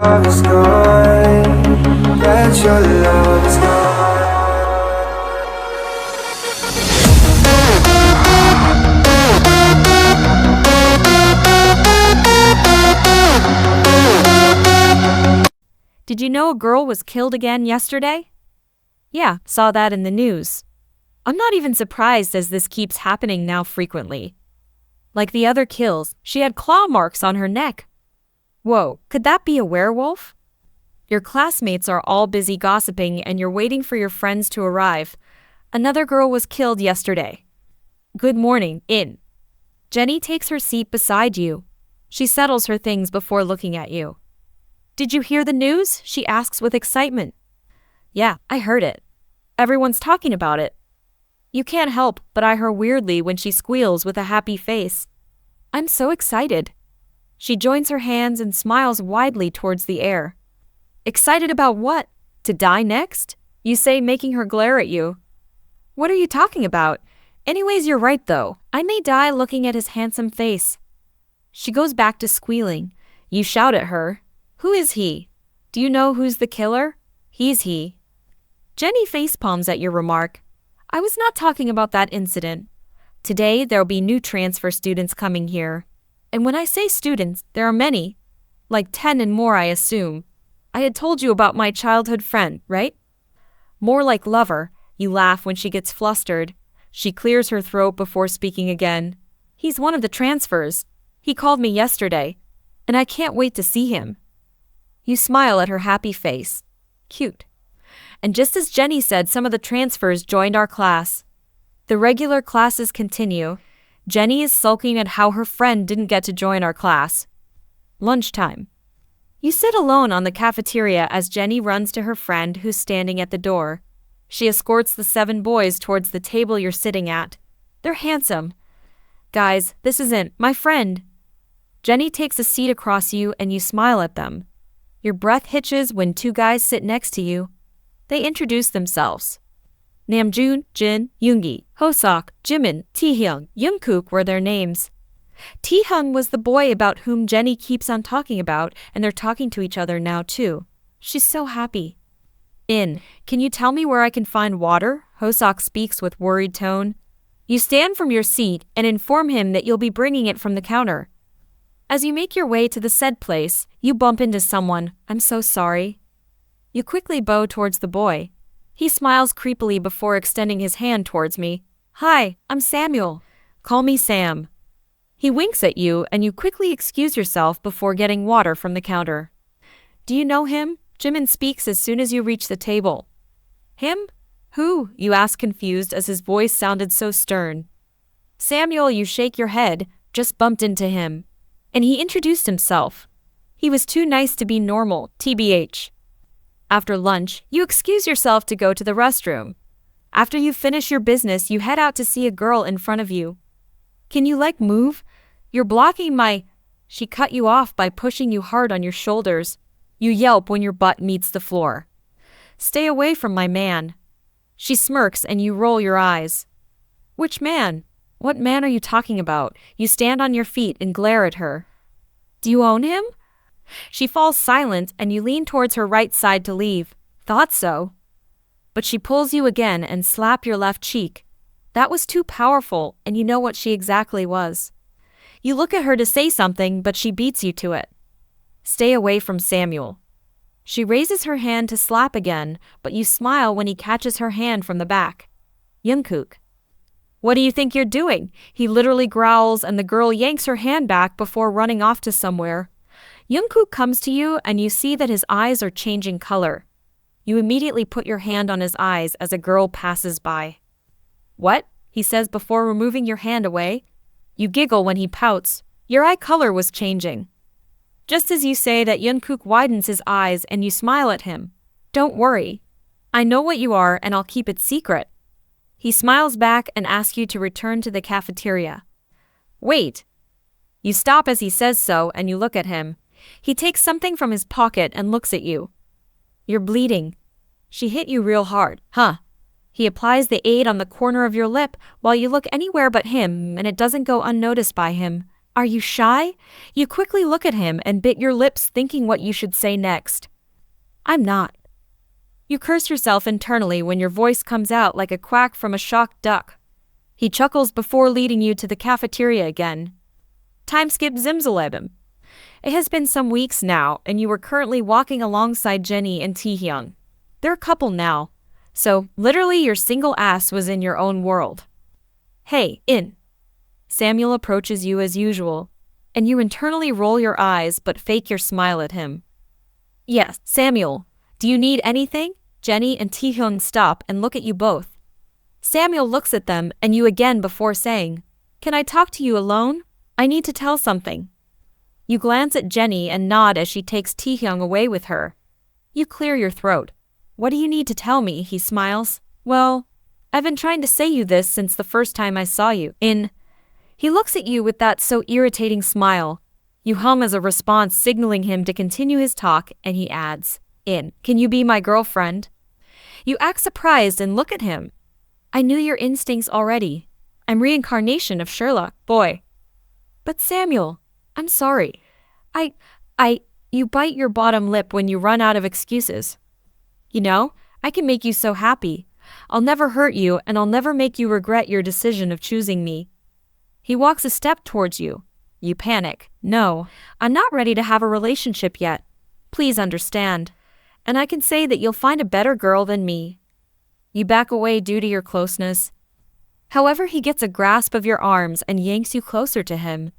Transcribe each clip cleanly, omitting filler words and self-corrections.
love is gone, that your love is gone. Did you know a girl was killed again yesterday? Yeah, saw that in the news. I'm not even surprised as this keeps happening now frequently. Like the other kills, she had claw marks on her neck. Whoa, could that be a werewolf? Your classmates are all busy gossiping and you're waiting for your friends to arrive. Another girl was killed yesterday. Good morning, in. Jenny takes her seat beside you. She settles her things before looking at you. Did you hear the news? She asks with excitement. Yeah, I heard it. Everyone's talking about it. You can't help but eye her weirdly when she squeals with a happy face. I'm so excited. She joins her hands and smiles widely towards the air. Excited about what? To die next? You say, making her glare at you. What are you talking about? Anyways, you're right though. I may die looking at his handsome face. She goes back to squealing. You shout at her. Who is he? Do you know who's the killer? He's he. Jenny facepalms at your remark. I was not talking about that incident. Today, there'll be new transfer students coming here. And when I say students, there are many. Like 10 and more, I assume. I had told you about my childhood friend, right? More like lover, you laugh when she gets flustered. She clears her throat before speaking again. He's one of the transfers. He called me yesterday. And I can't wait to see him. You smile at her happy face. Cute. And just as Jenny said, some of the transfers joined our class. The regular classes continue. Jenny is sulking at how her friend didn't get to join our class. Lunchtime. You sit alone on the cafeteria as Jenny runs to her friend who's standing at the door. She escorts the 7 boys towards the table you're sitting at. They're handsome. Guys, this isn't my friend. Jenny takes a seat across you and you smile at them. Your breath hitches when 2 guys sit next to you. They introduce themselves. Namjoon, Jin, Yoongi, Hoseok, Jimin, Taehyung, Jungkook were their names. Taehyung was the boy about whom Jenny keeps on talking about, and they're talking to each other now too. She's so happy. Can you tell me where I can find water? Hoseok speaks with worried tone. You stand from your seat and inform him that you'll be bringing it from the counter. As you make your way to the said place, you bump into someone. I'm so sorry. You quickly bow towards the boy. He smiles creepily before extending his hand towards me. Hi, I'm Samuel. Call me Sam. He winks at you and you quickly excuse yourself before getting water from the counter. Do you know him? Jimin speaks as soon as you reach the table. Him? Who? You ask confused as his voice sounded so stern. Samuel, you shake your head, just bumped into him. And he introduced himself. He was too nice to be normal, TBH. After lunch, you excuse yourself to go to the restroom. After you finish your business, you head out to see a girl in front of you. Can you move? You're blocking my... She cut you off by pushing you hard on your shoulders. You yelp when your butt meets the floor. Stay away from my man. She smirks and you roll your eyes. Which man? What man are you talking about? You stand on your feet and glare at her. Do you own him? She falls silent and you lean towards her right side to leave. Thought so. But she pulls you again and slap your left cheek. That was too powerful, and you know what she exactly was. You look at her to say something, but she beats you to it. Stay away from Samuel. She raises her hand to slap again, but you smile when he catches her hand from the back. Jungkook. What do you think you're doing? He literally growls and the girl yanks her hand back before running off to somewhere. Jungkook comes to you and you see that his eyes are changing color. You immediately put your hand on his eyes as a girl passes by. What? He says before removing your hand away. You giggle when he pouts. Your eye color was changing. Just as you say that, Jungkook widens his eyes and you smile at him. Don't worry. I know what you are and I'll keep it secret. He smiles back and asks you to return to the cafeteria. Wait. You stop as he says so and you look at him. He takes something from his pocket and looks at you. You're bleeding. She hit you real hard, huh? He applies the aid on the corner of your lip while you look anywhere but him and it doesn't go unnoticed by him. Are you shy? You quickly look at him and bit your lips thinking what you should say next. I'm not. You curse yourself internally when your voice comes out like a quack from a shocked duck. He chuckles before leading you to the cafeteria again. Time skip Zimzalebim. It has been some weeks now, and you are currently walking alongside Jenny and Taehyung. They're a couple now, so literally your single ass was in your own world. Hey, in. Samuel approaches you as usual, and you internally roll your eyes but fake your smile at him. Yes, Samuel, do you need anything? Jenny and Taehyung stop and look at you both. Samuel looks at them and you again before saying, Can I talk to you alone? I need to tell something. You glance at Jenny and nod as she takes Taehyung away with her. You clear your throat. What do you need to tell me? He smiles. Well, I've been trying to say you this since the first time I saw you. He looks at you with that so irritating smile. You hum as a response, signaling him to continue his talk, and he adds, Can you be my girlfriend? You act surprised and look at him. I knew your instincts already. I'm reincarnation of Sherlock, boy. But Samuel, I'm sorry. You bite your bottom lip when you run out of excuses. You know, I can make you so happy. I'll never hurt you and I'll never make you regret your decision of choosing me. He walks a step towards you. You panic. No, I'm not ready to have a relationship yet. Please understand. And I can say that you'll find a better girl than me. You back away due to your closeness. However, he gets a grasp of your arms and yanks you closer to him.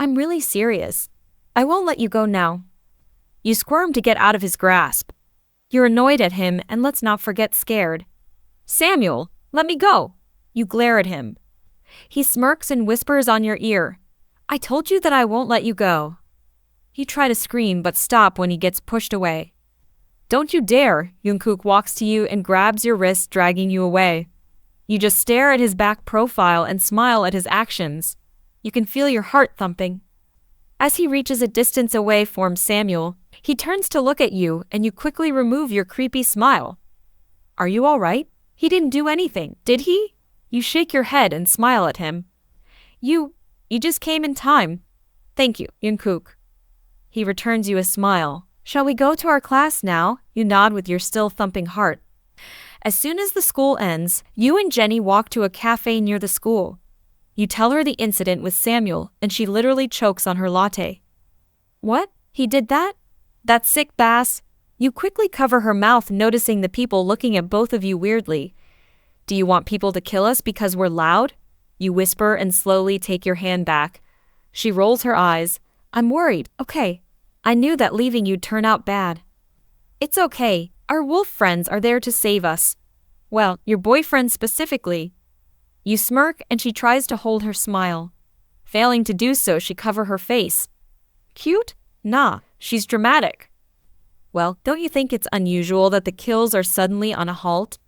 I'm really serious. I won't let you go now. You squirm to get out of his grasp. You're annoyed at him and let's not forget scared. Samuel, let me go. You glare at him. He smirks and whispers on your ear. I told you that I won't let you go. You try to scream but stop when he gets pushed away. Don't you dare, Jungkook walks to you and grabs your wrist, dragging you away. You just stare at his back profile and smile at his actions. You can feel your heart thumping. As he reaches a distance away from Samuel, he turns to look at you and you quickly remove your creepy smile. Are you all right? He didn't do anything, did he? You shake your head and smile at him. You just came in time. Thank you, Jungkook. He returns you a smile. Shall we go to our class now? You nod with your still thumping heart. As soon as the school ends, you and Jenny walk to a cafe near the school. You tell her the incident with Samuel, and she literally chokes on her latte. What? He did that? That sick bass? You quickly cover her mouth, noticing the people looking at both of you weirdly. Do you want people to kill us because we're loud? You whisper and slowly take your hand back. She rolls her eyes. I'm worried. Okay. I knew that leaving you'd turn out bad. It's okay. Our wolf friends are there to save us. Well, your boyfriend specifically. You smirk and she tries to hold her smile. Failing to do so, she covers her face. Cute? Nah, she's dramatic. Well, don't you think it's unusual that the kills are suddenly on a halt?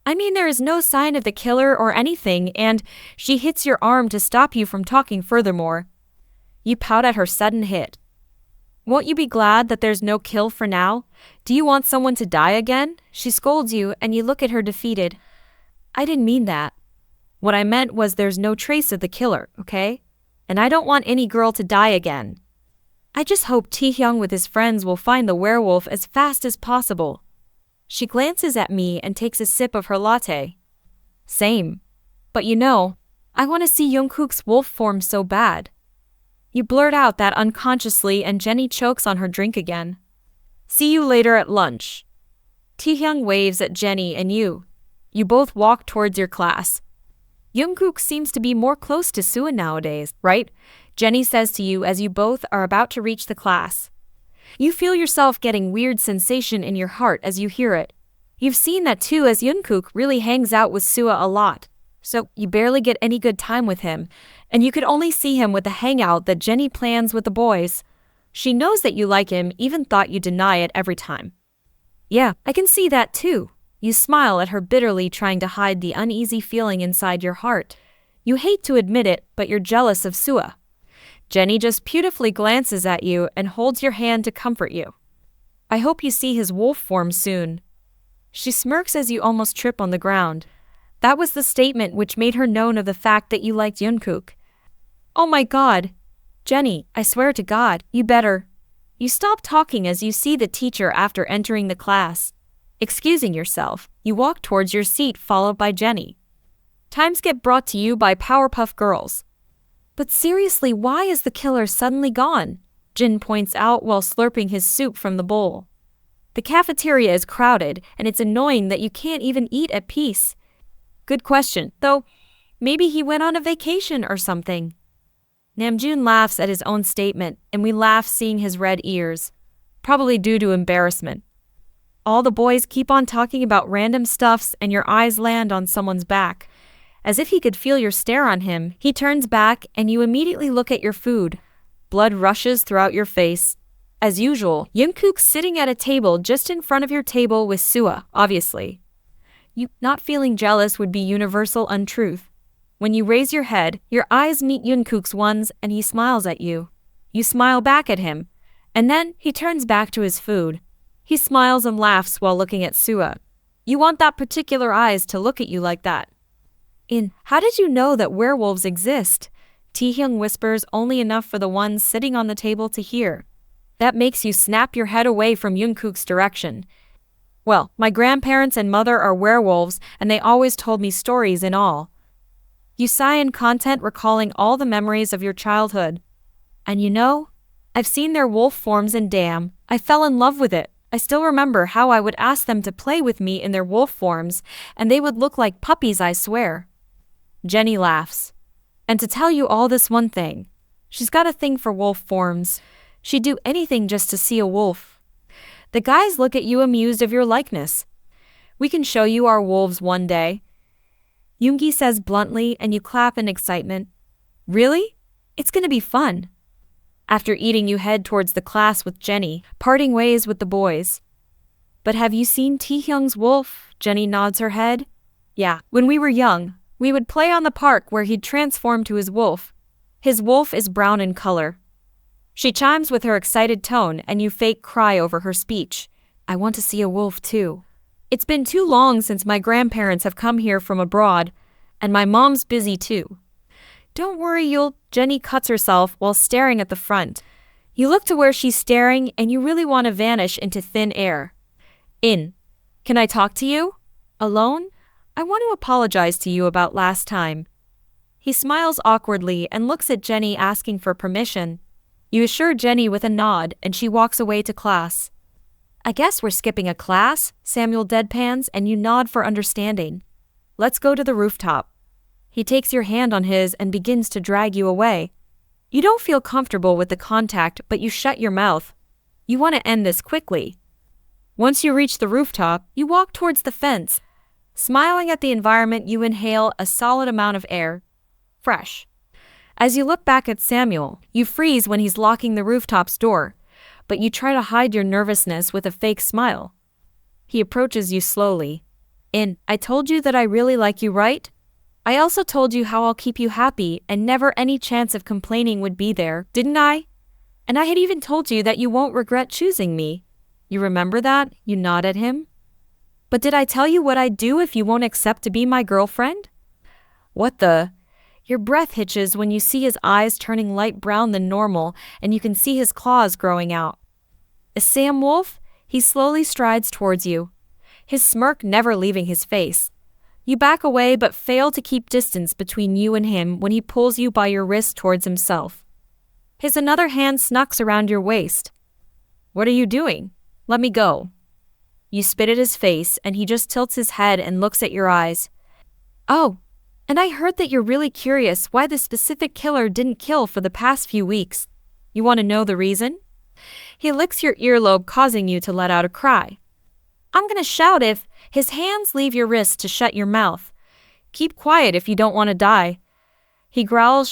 I mean, there is no sign of the killer or anything, and she hits your arm to stop you from talking furthermore. You pout at her sudden hit. Won't you be glad that there's no kill for now? Do you want someone to die again? She scolds you and you look at her defeated. I didn't mean that. What I meant was there's no trace of the killer, okay? And I don't want any girl to die again. I just hope Taehyung with his friends will find the werewolf as fast as possible. She glances at me and takes a sip of her latte. Same. But you know, I want to see Jungkook's wolf form so bad. You blurt out that unconsciously and Jenny chokes on her drink again. See you later at lunch. Taehyung waves at Jenny and you. You both walk towards your class. Jungkook seems to be more close to Sua nowadays, right? Jenny says to you as you both are about to reach the class. You feel yourself getting weird sensation in your heart as you hear it. You've seen that too, as Jungkook really hangs out with Sua a lot. So you barely get any good time with him, and you could only see him with the hangout that Jenny plans with the boys. She knows that you like him, even thought you deny it every time. Yeah, I can see that too. You smile at her bitterly, trying to hide the uneasy feeling inside your heart. You hate to admit it, but you're jealous of Sua. Jenny just beautifully glances at you and holds your hand to comfort you. I hope you see his wolf form soon. She smirks as you almost trip on the ground. That was the statement which made her known of the fact that you liked Jungkook. Oh my god, Jenny, I swear to God, you better. You stop talking as you see the teacher after entering the class. Excusing yourself, you walk towards your seat followed by Jenny. Times get brought to you by Powerpuff Girls. But seriously, why is the killer suddenly gone? Jin points out while slurping his soup from the bowl. The cafeteria is crowded, and it's annoying that you can't even eat at peace. Good question, though. Maybe he went on a vacation or something. Namjoon laughs at his own statement, and we laugh seeing his red ears. Probably due to embarrassment. All the boys keep on talking about random stuffs and your eyes land on someone's back. As if he could feel your stare on him, he turns back and you immediately look at your food. Blood rushes throughout your face. As usual, Jungkook's sitting at a table just in front of your table with Sua, obviously. You not feeling jealous would be universal untruth. When you raise your head, your eyes meet Jungkook's ones and he smiles at you. You smile back at him. And then he turns back to his food. He smiles and laughs while looking at Sua. You want that particular eyes to look at you like that. How did you know that werewolves exist? Taehyung whispers only enough for the ones sitting on the table to hear. That makes you snap your head away from Jungkook's direction. Well, my grandparents and mother are werewolves and they always told me stories and all. You sigh in content recalling all the memories of your childhood. And you know, I've seen their wolf forms and damn, I fell in love with it. I still remember how I would ask them to play with me in their wolf forms, and they would look like puppies, I swear. Jenny laughs. And to tell you all this one thing, she's got a thing for wolf forms. She'd do anything just to see a wolf. The guys look at you amused of your likeness. We can show you our wolves one day. Yoongi says bluntly and you clap in excitement. Really? It's gonna be fun. After eating you head towards the class with Jenny, parting ways with the boys. But have you seen Taehyung's wolf? Jenny nods her head. Yeah, when we were young, we would play on the park where he'd transform to his wolf. His wolf is brown in color. She chimes with her excited tone and you fake cry over her speech. I want to see a wolf too. It's been too long since my grandparents have come here from abroad, and my mom's busy too. Don't worry, Jenny cuts herself while staring at the front. You look to where she's staring and you really want to vanish into thin air. Can I talk to you? Alone? I want to apologize to you about last time. He smiles awkwardly and looks at Jenny asking for permission. You assure Jenny with a nod and she walks away to class. I guess we're skipping a class, Samuel deadpans and you nod for understanding. Let's go to the rooftop. He takes your hand on his and begins to drag you away. You don't feel comfortable with the contact, but you shut your mouth. You want to end this quickly. Once you reach the rooftop, you walk towards the fence. Smiling at the environment, you inhale a solid amount of air. Fresh. As you look back at Samuel, you freeze when he's locking the rooftop's door, but you try to hide your nervousness with a fake smile. He approaches you slowly. I told you that I really like you, right? I also told you how I'll keep you happy and never any chance of complaining would be there, didn't I? And I had even told you that you won't regret choosing me. You remember that? You nod at him. But did I tell you what I'd do if you won't accept to be my girlfriend? What the? Your breath hitches when you see his eyes turning light brown than normal and you can see his claws growing out. As Sam Wolf, he slowly strides towards you, his smirk never leaving his face. You back away but fail to keep distance between you and him when he pulls you by your wrist towards himself. His another hand snucks around your waist. What are you doing? Let me go. You spit at his face and he just tilts his head and looks at your eyes. Oh, and I heard that you're really curious why the specific killer didn't kill for the past few weeks. You want to know the reason? He licks your earlobe, causing you to let out a cry. I'm gonna shout if his hands leave your wrist to shut your mouth. Keep quiet if you don't want to die. He growls,